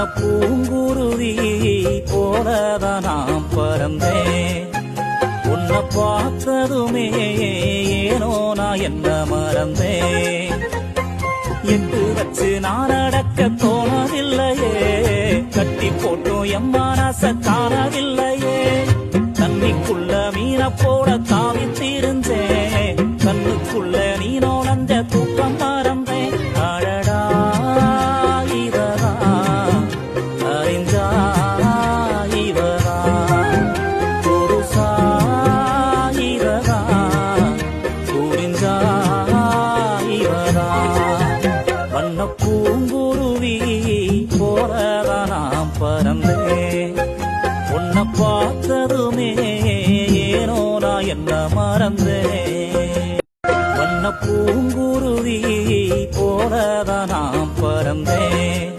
வண்ண பூங்குருவி போலதான் நாம் பறந்தேன். உன்னை பார்த்ததுமே ஏனோ நான் என்ன மறந்தேன். எட்டு வச்சு நான் நடக்க தோணவில்லையே, கட்டி போட்டும் என் மனச காணவில்லையே. தண்ணிக்குள்ள மீன போட தாவி தீர்ந்தேன், கண்ணுக்குள்ள நீ நோனஞ்ச தூக்கம் மறந்தேன். அழடா இவரா அறிஞ்சா இவரா புருஷா இவரா புரிஞ்சா இவரா. வண்ண பூங்குருவி போறதா நாம் பறந்தேன். உன்னை பார்த்ததுமே ஏனோ நான் என்ன மறந்தேன். வண்ண பூங்குருவி போலதான் நாம் பறந்தேன்.